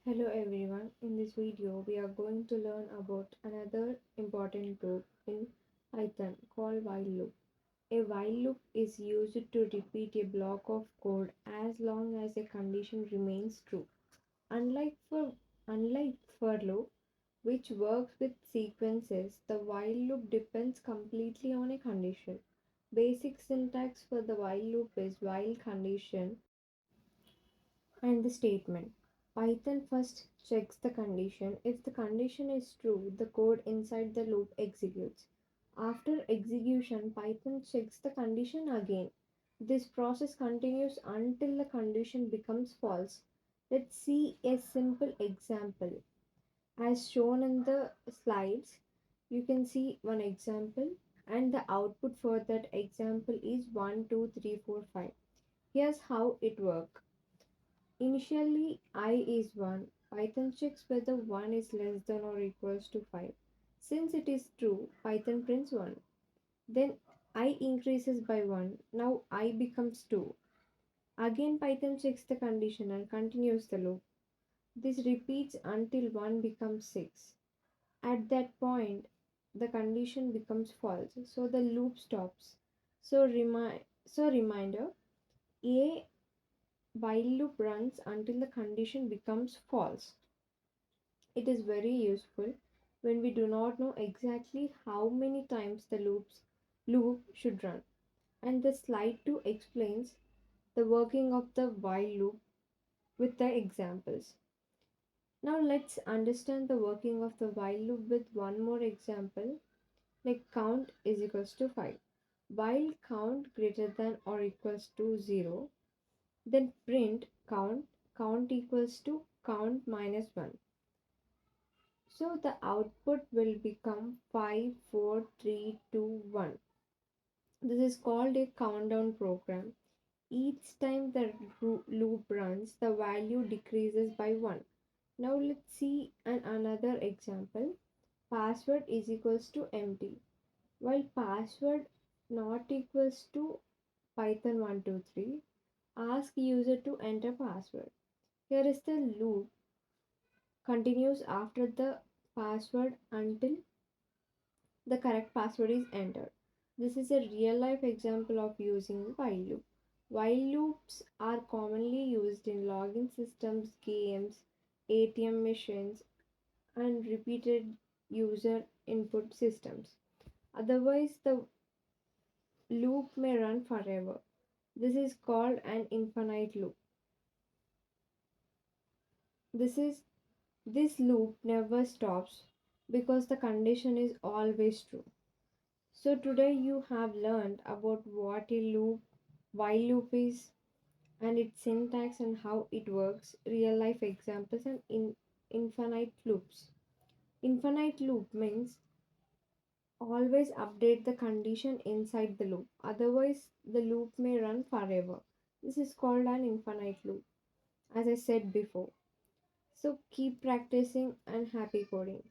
Hello everyone, in this video we are going to learn about another important loop in Python called while loop. A while loop is used to repeat a block of code as long as a condition remains true. Unlike for unlike for loop, which works with sequences, the while loop depends completely on a condition. Basic syntax for the while loop is while condition and the statement. Python first checks the condition. If the condition is true, the code inside the loop executes. After execution, Python checks the condition again. This process continues until the condition becomes false. Let's see a simple example. As shown in the slides, you can see one example and the output for that example is 1, 2, 3, 4, 5. Here's how it works. Initially I is 1. Python checks whether 1 is less than or equals to 5. Since it is true, Python prints 1. Then I increases by 1. Now I becomes 2. Again Python checks the condition and continues the loop. This repeats until 1 becomes 6. At that point, the condition becomes false, so the loop stops. So reminder, a while loop runs until the condition becomes false. It is very useful when we do not know exactly how many times the loop should run. And the slide 2 explains the working of the while loop with the examples. Now let's understand the working of the while loop with one more example, like count is equals to 5. While count greater than or equals to 0, then print count equals to count minus 1. So the output will become 5, 4, 3, 2, 1. This is called a countdown program. Each time the loop runs, the value decreases by 1. Now let's see another example. Password is equals to empty. While password not equals to Python 123, ask user to enter password. Here is the loop continues after the password until the correct password is entered. This is a real life example of using while loop. While loops are commonly used in login systems, games, ATM machines, and repeated user input systems. Otherwise, the loop may run forever. This is called an infinite loop. This is this loop never stops because the condition is always true. So today you have learned about what a loop, while loop is, and its syntax and how it works, real life examples, and infinite loops. Infinite loop means always update the condition inside the loop. Otherwise, the loop may run forever. This is called an infinite loop, as I said before. So keep practicing and happy coding.